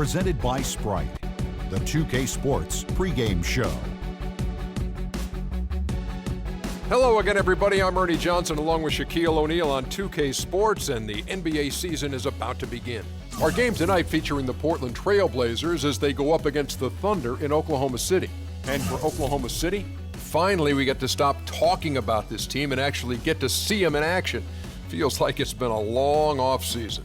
presented by Sprite, the 2K Sports pregame show. Hello again, everybody. I'm Ernie Johnson along with Shaquille O'Neal on 2K Sports, and the NBA season is about to begin. Our game tonight featuring the Portland Trailblazers as they go up against the Thunder in Oklahoma City. And for Oklahoma City, finally we get to stop talking about this team and actually get to see them in action. Feels like it's been a long offseason.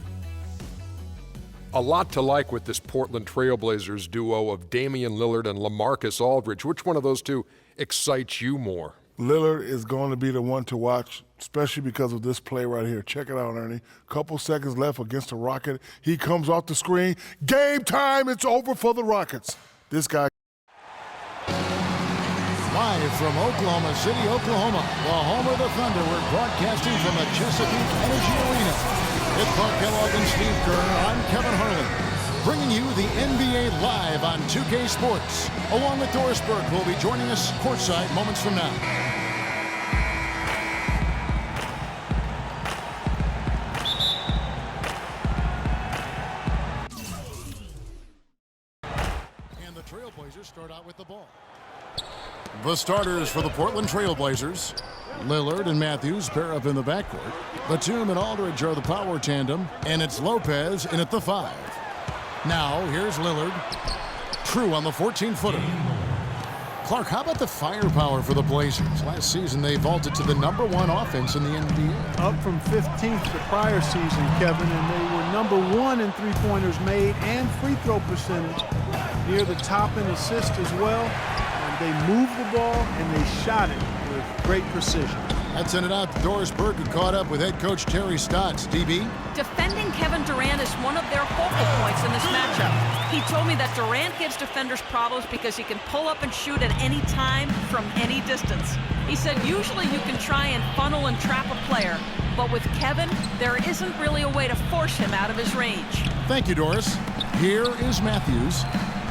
A lot to like with this Portland Trailblazers duo of Damian Lillard and LaMarcus Aldridge. Which one of those two excites you more? Lillard is going to be the one to watch, especially because of this play right here. Check it out, Ernie. Couple seconds left against the Rocket. He comes off the screen. Game time. It's over for the Rockets. This guy. Live from Oklahoma City, Oklahoma, the home of the Thunder. We're broadcasting from the Chesapeake Energy Arena. With Clark Kellogg and Steve Kerr, I'm Kevin Harlan, bringing you the NBA live on 2K Sports. Along with Doris Burke, who will be joining us courtside moments from now. And the Trailblazers start out with the ball. The starters for the Portland Trailblazers. Lillard and Matthews pair up in the backcourt. Batum and Aldridge are the power tandem, and it's Lopez in at the 5. Now, here's Lillard. True on the 14-footer. Clark, how about the firepower for the Blazers? Last season, they vaulted to the #1 offense in the NBA. Up from 15th the prior season, Kevin, and they were #1 in three-pointers made and free throw percentage. Near the top in assists as well. And they moved the ball, and they shot it with great precision. That sent it out to Doris Burke, who caught up with head coach Terry Stotts. DB? Defending Kevin Durant is one of their focal points in this matchup. He told me that Durant gives defenders problems because he can pull up and shoot at any time from any distance. He said usually you can try and funnel and trap a player, but with Kevin, there isn't really a way to force him out of his range. Thank you, Doris. Here is Matthews.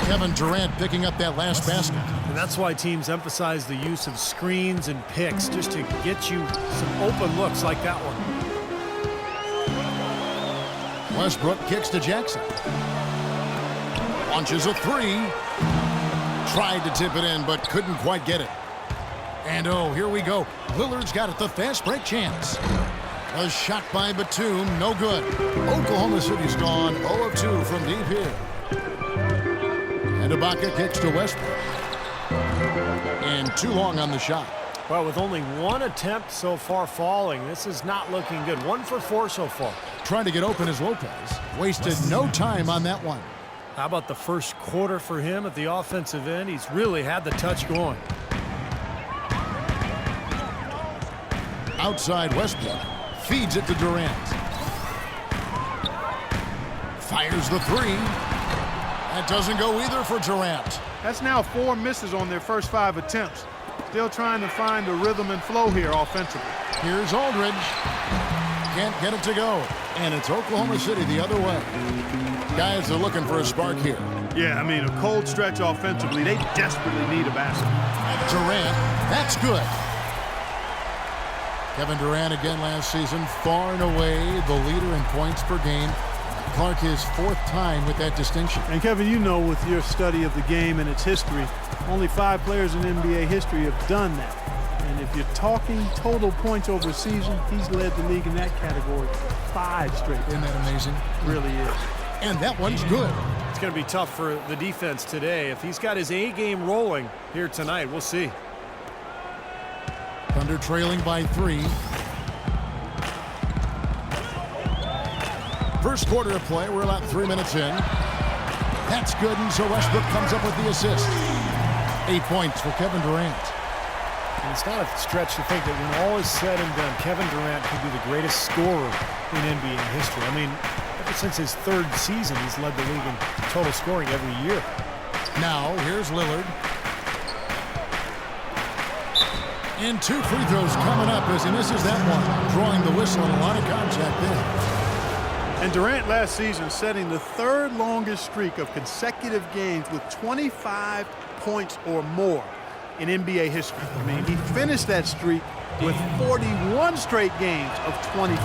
Kevin Durant picking up that last basket. And that's why teams emphasize the use of screens and picks, just to get you some open looks like that one. Westbrook kicks to Jackson. Launches a 3. Tried to tip it in, but couldn't quite get it. And oh, here we go. Lillard's got it, the fast break chance. A shot by Batum, no good. Oklahoma City's gone 0 of 2 from deep here. And Ibaka kicks to Westbrook. And too long on the shot. Well, with only one attempt so far falling, this is not looking good. 1 for 4 so far. Trying to get open is Lopez. Wasted no time on that one. How about the first quarter for him at the offensive end? He's really had the touch going. Outside Westbrook. Feeds it to Durant. Fires the 3. That doesn't go either for Durant. That's now 4 misses on their first 5 attempts. Still trying to find the rhythm and flow here offensively. Here's Aldridge. Can't get it to go. And it's Oklahoma City the other way. Guys are looking for a spark here. Yeah, I mean, a cold stretch offensively. They desperately need a basket. Durant, that's good. Kevin Durant again last season, far and away the leader in points per game. Clark, his 4th time with that distinction. And Kevin, you know, with your study of the game and its history, only 5 players in NBA history have done that. And if you're talking total points over a season, he's led the league in that category 5 straight. Isn't that amazing? It really is. And that one's good. It's going to be tough for the defense today. If he's got his A game rolling here tonight, we'll see. Thunder trailing by 3. First quarter of play, we're about 3 minutes in. That's good, and so Westbrook comes up with the assist. 8 points for Kevin Durant. And it's not a stretch to think that when all is said and done, Kevin Durant could be the greatest scorer in NBA history. I mean, ever since his 3rd season, he's led the league in total scoring every year. Now, here's Lillard. And 2 free throws coming up as he misses that one. Drawing the whistle and a lot of contact there. And Durant last season setting the 3rd longest streak of consecutive games with 25 points or more in NBA history. I mean, he finished that streak with 41 straight games of 25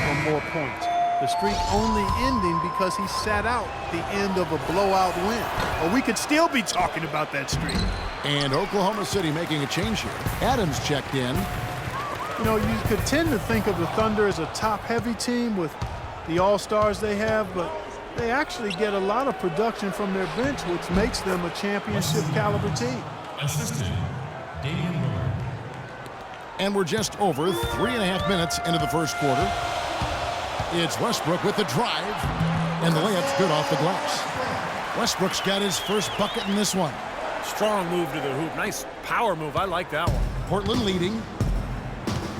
or more points. The streak only ending because he sat out the end of a blowout win. Or we could still be talking about that streak. And Oklahoma City making a change here. Adams checked in. You know, you could tend to think of the Thunder as a top-heavy team with the all-stars they have, but they actually get a lot of production from their bench, which makes them a championship-caliber team. Assistant, Damian Lillard. And we're just over 3.5 minutes into the first quarter. It's Westbrook with the drive, and the layup's good off the glass. Westbrook's got his first bucket in this one. Strong move to the hoop. Nice power move. I like that one. Portland leading.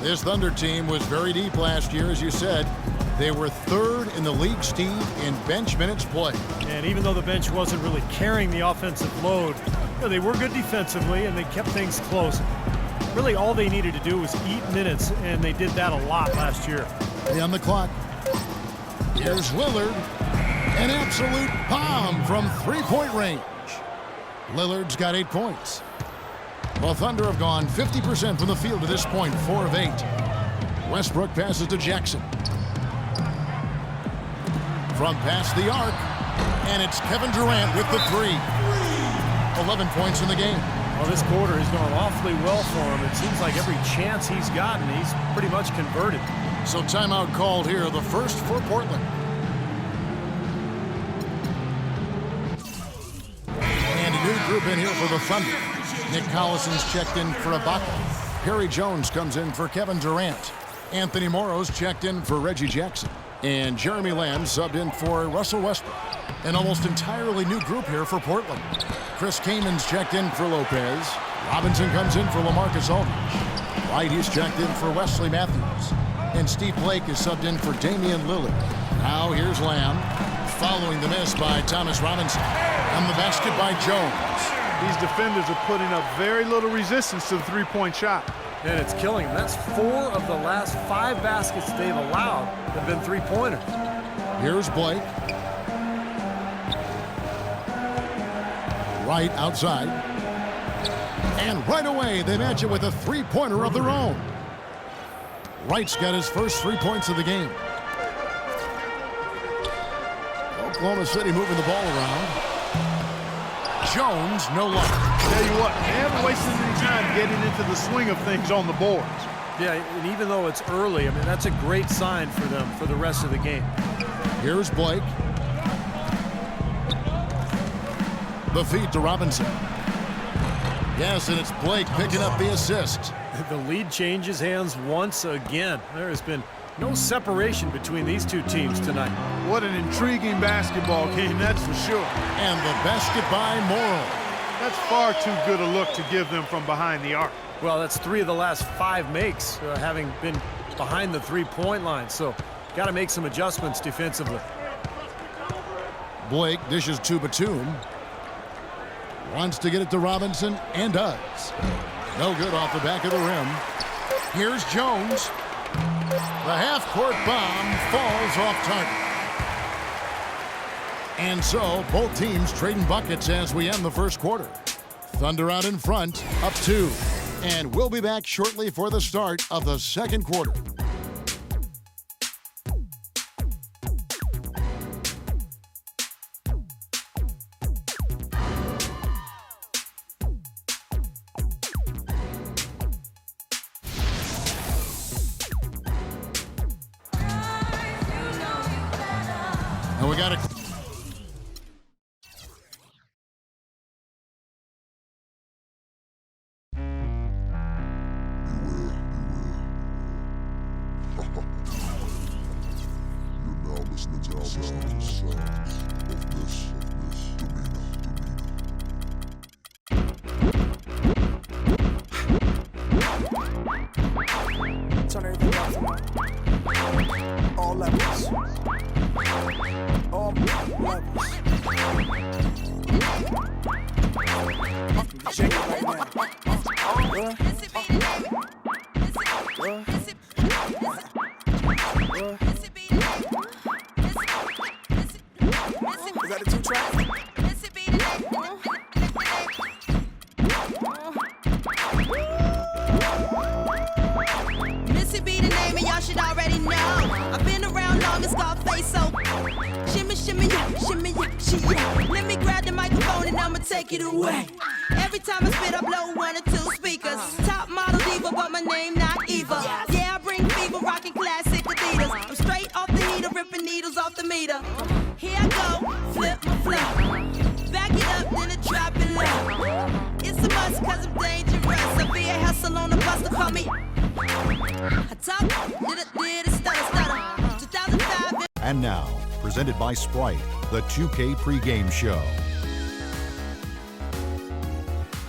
This Thunder team was very deep last year, as you said. They were third in the league, Steve, in bench minutes played. And even though the bench wasn't really carrying the offensive load, you know, they were good defensively, and they kept things close. Really, all they needed to do was eat minutes, and they did that a lot last year. On the clock. Here's Lillard. An absolute bomb from three-point range. Lillard's got 8 points. Well, Thunder have gone 50% from the field to this point, 4 of 8. Westbrook passes to Jackson. From past the arc, and it's Kevin Durant with the 3. 11 points in the game. Well, this quarter has gone awfully well for him. It seems like every chance he's gotten, he's pretty much converted. So timeout called here, the first for Portland. And a new group in here for the Thunder. Nick Collison's checked in for Ibaka. Perry Jones comes in for Kevin Durant. Anthony Morrow's checked in for Reggie Jackson. And Jeremy Lamb subbed in for Russell Westbrook. An almost entirely new group here for Portland. Chris Kaman's checked in for Lopez. Robinson comes in for LaMarcus Aldridge. White is checked in for Wesley Matthews. And Steve Blake is subbed in for Damian Lillard. Now here's Lamb, following the miss by Thomas Robinson. And the basket by Jones. These defenders are putting up very little resistance to the three-point shot. And it's killing them. That's 4 of the last 5 baskets they've allowed have been three-pointers. Here's Blake. Right outside. And right away, they match it with a three-pointer of their own. Wright's got his first 3 points of the game. Oklahoma City moving the ball around. Jones, no luck. Tell you what, they haven't wasted any time getting into the swing of things on the boards. Yeah, and even though it's early, I mean, that's a great sign for them for the rest of the game. Here's Blake. The feed to Robinson. Yes, and it's Blake picking up the assist. The lead changes hands once again. There has been no separation between these two teams tonight. What an intriguing basketball game, that's for sure. And the basket by Morrow. That's far too good a look to give them from behind the arc. Well, that's 3 of the last 5 makes, having been behind the three-point line. So, got to make some adjustments defensively. Blake dishes to Batum. Wants to get it to Robinson, and does. No good off the back of the rim. Here's Jones. The half-court bomb falls off target. And so, both teams trading buckets as we end the first quarter. Thunder out in front, up 2. And we'll be back shortly for the start of the second quarter. And we got a Turn everything off. All levels. All levels. Shake it right now. Is that a 2-track? Missy be the name and y'all should already know. I've been around long as Scarface, so shimmy, shimmy, yeah, shimmy, yeah, she, yeah. Let me grab the microphone and I'ma take it away. Every time I spit, I blow 1 or 2 speakers. Top model diva, but my name not Eva. Yeah, I bring fever, rocking classic Adidas. I'm straight off the heater, ripping needles off the meter. Here I go, flip my flow. Back it up, then I drop it low. It's a must, cause I'm dangerous. I be a hustle on the bus to call me. I talk, did a stutter. 2005. And now, presented by Sprite, the 2K pregame show.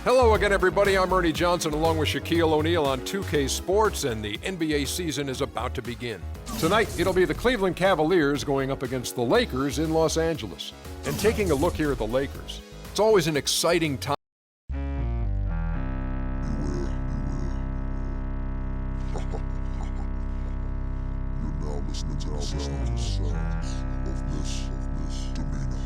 Hello again, everybody. I'm Ernie Johnson along with Shaquille O'Neal on 2K Sports, and the NBA season is about to begin. Tonight, it'll be the Cleveland Cavaliers going up against the Lakers in Los Angeles. And taking a look here at the Lakers, it's always an exciting time. You're now listening to the sounds of this demeanor.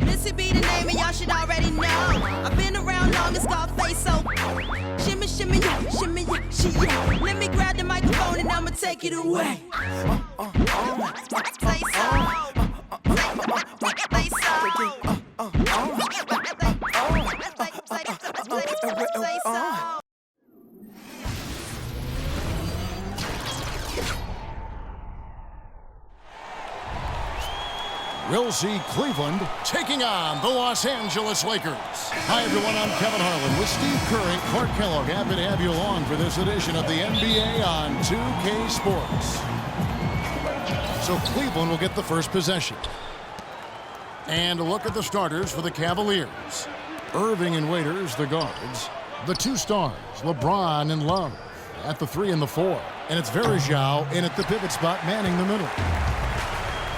Missy be the name and y'all should already know. I've been around long as Scarface, so shimmy, shimmy, yeah, shimmy, yeah, she, yeah. Let me grab the microphone and I'ma take it away. Say so. Say so. Say so. We'll see Cleveland taking on the Los Angeles Lakers. Hi, everyone. I'm Kevin Harlan with Steve Kerr and Clark Kellogg. Happy to have you along for this edition of the NBA on 2K Sports. So Cleveland will get the first possession. And a look at the starters for the Cavaliers. Irving and Waiters, the guards. The 2 stars, LeBron and Love, at the 3 and the 4. And it's Varejao in at the pivot spot, manning the middle.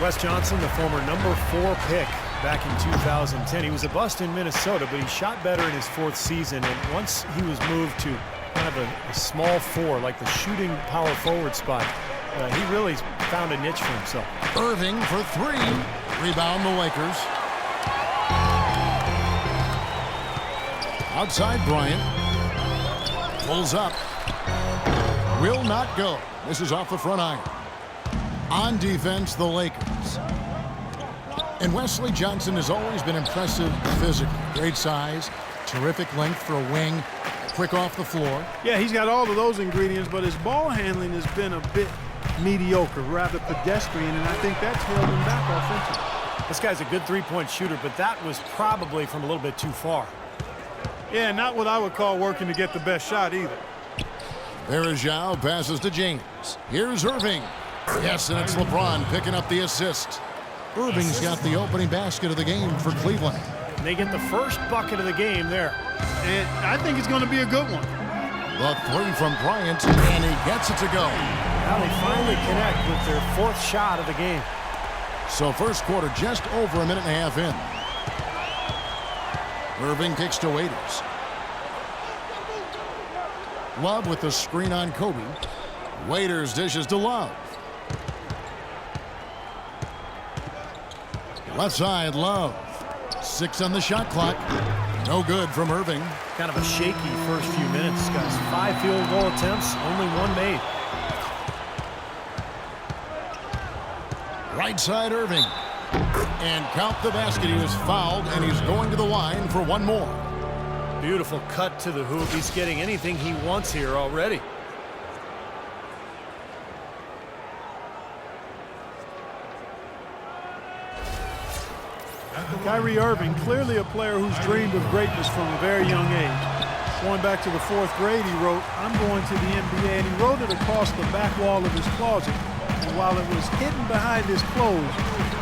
Wes Johnson, the former number 4 pick back in 2010. He was a bust in Minnesota, but he shot better in his 4th season. And once he was moved to kind of a small 4, like the shooting power forward spot, he really found a niche for himself. Irving for 3. Rebound the Lakers. Outside Bryant. Pulls up. Will not go. This is off the front iron. On defense, the Lakers. And Wesley Johnson has always been impressive physically. Great size, terrific length for a wing, quick off the floor. Yeah, he's got all of those ingredients, but his ball handling has been a bit mediocre, rather pedestrian, and I think that's held him back offensively. This guy's a good three-point shooter, but that was probably from a little bit too far. Yeah, not what I would call working to get the best shot either. Varejao passes to James. Here's Irving. Yes, and it's LeBron picking up the assist. Irving's got the opening basket of the game for Cleveland. They get the first bucket of the game there. And I think it's going to be a good one. The 3 from Bryant, and he gets it to go. Now they finally connect with their 4th shot of the game. So first quarter just over a minute and a half in. Irving kicks to Waiters. Love with the screen on Kobe. Waiters dishes to Love. Left side, Love. 6 on the shot clock. No good from Irving. Kind of a shaky first few minutes, guys. 5 field goal attempts, only 1 made. Right side, Irving. And count the basket. He was fouled, and he's going to the line for 1 more. Beautiful cut to the hoop. He's getting anything he wants here already. Kyrie Irving, clearly a player who's dreamed of greatness from a very young age. Going back to the 4th grade, he wrote, "I'm going to the NBA," and he wrote it across the back wall of his closet. And while it was hidden behind his clothes,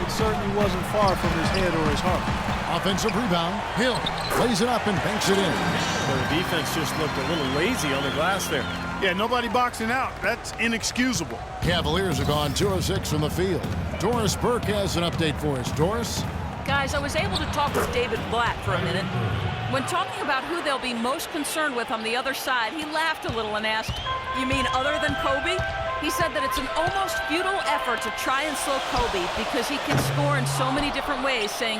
it certainly wasn't far from his head or his heart. Offensive rebound. Hill plays it up and banks it in. Well, the defense just looked a little lazy on the glass there. Yeah, nobody boxing out. That's inexcusable. Cavaliers have gone 2 of 6 from the field. Doris Burke has an update for us. Doris? Guys, I was able to talk with David Blatt for a minute. When talking about who they'll be most concerned with on the other side, he laughed a little and asked, "You mean other than Kobe?" He said that it's an almost futile effort to try and slow Kobe because he can score in so many different ways, saying,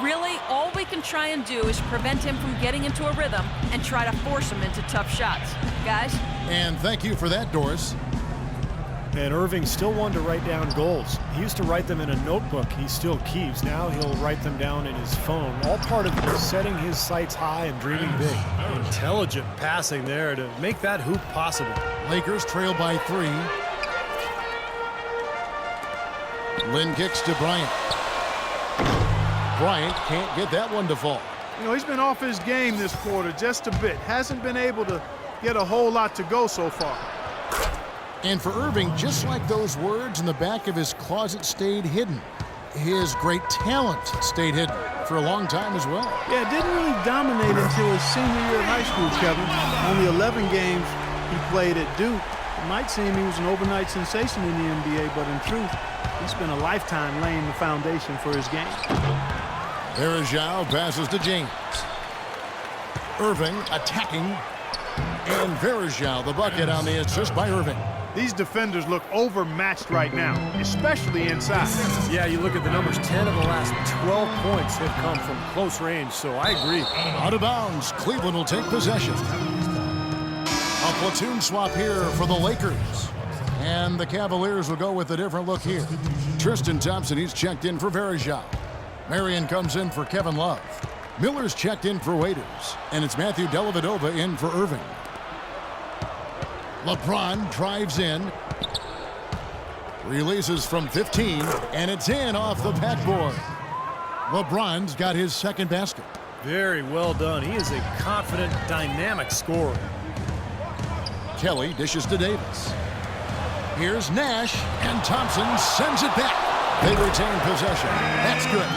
Really, all we can try and do is prevent him from getting into a rhythm and try to force him into tough shots. Guys? And thank you for that, Doris. And Irving still wanted to write down goals. He used to write them in a notebook he still keeps. Now he'll write them down in his phone. All part of setting his sights high and dreaming big. Intelligent passing there to make that hoop possible. Lakers trail by 3. Lynn kicks to Bryant. Bryant can't get that one to fall. You know, he's been off his game this quarter just a bit. Hasn't been able to get a whole lot to go so far. And for Irving, just like those words in the back of his closet stayed hidden, his great talent stayed hidden for a long time as well. Yeah, didn't really dominate until his senior year of high school, Kevin. Only 11 games he played at Duke. It might seem he was an overnight sensation in the NBA, but in truth, he spent a lifetime laying the foundation for his game. Verajao passes to James. Irving attacking, and Verajao the bucket on the assist by Irving. These defenders look overmatched right now, especially inside. Yeah, you look at the numbers, 10 of the last 12 points have come from close range, so I agree. Out of bounds, Cleveland will take possession. A platoon swap here for the Lakers. And the Cavaliers will go with a different look here. Tristan Thompson, he's checked in for Verajao. Marion comes in for Kevin Love. Miller's checked in for Waiters. And it's Matthew Dellavedova in for Irving. LeBron drives in. Releases from 15, and it's in off the backboard. LeBron's got his second basket. Very well done. He is a confident, dynamic scorer. Kelly dishes to Davis. Here's Nash, and Thompson sends it back. They retain possession. That's good.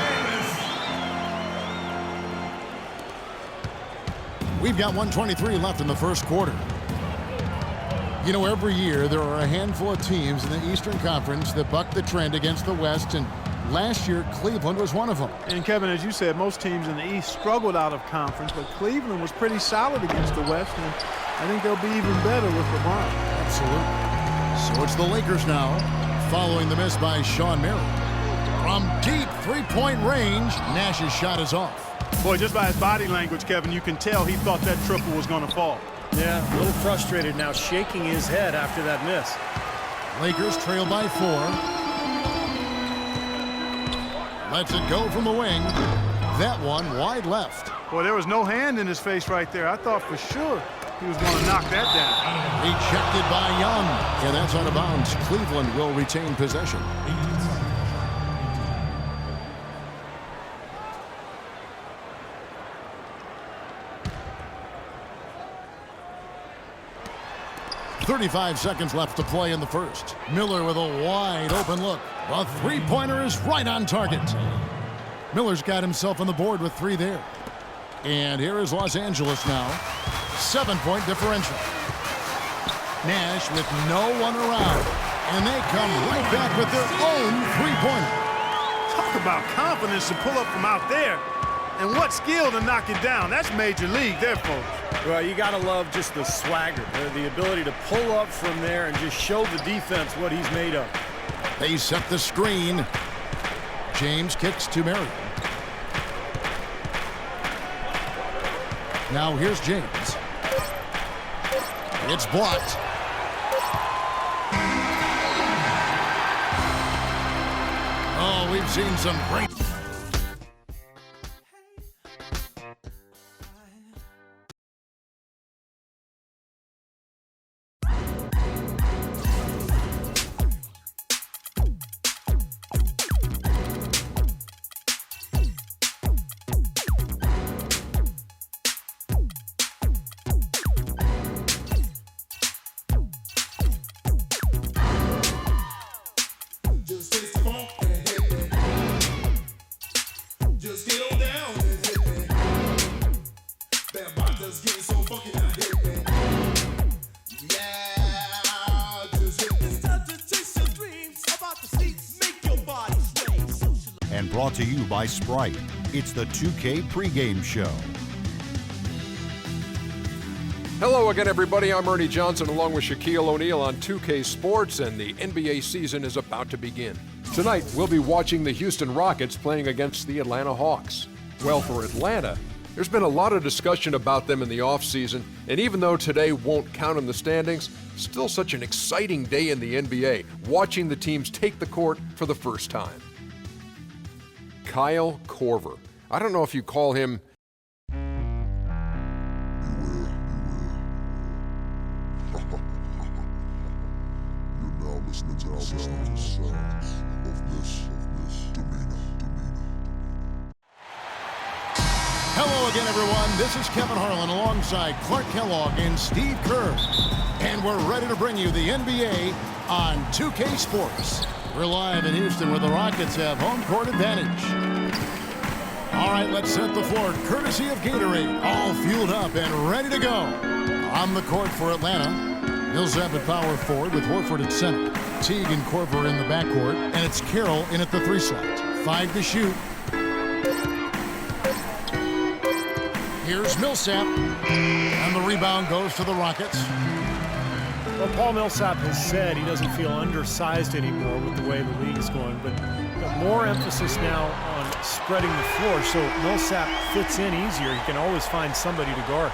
We've got 1:23 left in the first quarter. You know, every year there are a handful of teams in the Eastern Conference that buck the trend against the West, and last year Cleveland was one of them. And Kevin, as you said, most teams in the East struggled out of conference, but Cleveland was pretty solid against the West, and I think they'll be even better with LeBron. Absolutely. So it's the Lakers now, following the miss by Sean Marion. From deep three-point range, Nash's shot is off. Boy, just by his body language, Kevin, you can tell he thought that triple was going to fall. Yeah, a little frustrated now, shaking his head after that miss. Lakers trail by 4. Lets it go from the wing. That one wide left. Boy, there was no hand in his face right there. I thought for sure he was going to knock that down. Rejected by Young. And that's out of bounds. Cleveland will retain possession. .35 seconds left to play in the first. Miller with a wide open look. The three-pointer is right on target. Miller's got himself on the board with 3 there. And here is Los Angeles now. 7-point differential. Nash with no one around. And they come right back with their own three-pointer. Talk about confidence to pull up from out there. And what skill to knock it down. That's major league there, folks. Well, you got to love just the swagger, the ability to pull up from there and just show the defense what he's made of. They set the screen. James kicks to Marion. Now here's James. It's blocked. Oh, we've seen some great... And brought to you by Sprite. It's the 2K pregame show. Hello again, everybody. I'm Ernie Johnson along with Shaquille O'Neal on 2K Sports, and the NBA season is about to begin. Tonight, we'll be watching the Houston Rockets playing against the Atlanta Hawks. Well, for Atlanta, there's been a lot of discussion about them in the offseason, and even though today won't count in the standings, still such an exciting day in the NBA, watching the teams take the court for the first time. Kyle Korver. I don't know if you call him You're now listening to the sounds of this demeanor. Hello again, everyone. This is Kevin Harlan alongside Clark Kellogg and Steve Kerr. And we're ready to bring you the NBA on 2K Sports. We're live in Houston where the Rockets have home court advantage. All right, let's set the floor courtesy of Gatorade. All fueled up and ready to go. On the court for Atlanta, Millsap at power forward with Horford at center. Teague and Korver in the backcourt, and it's Carroll in at the 3 slot. 5 to shoot. Here's Millsap, and the rebound goes to the Rockets. Well, Paul Millsap has said he doesn't feel undersized anymore with the way the league is going, but more emphasis now on spreading the floor, so Millsap fits in easier. He can always find somebody to guard.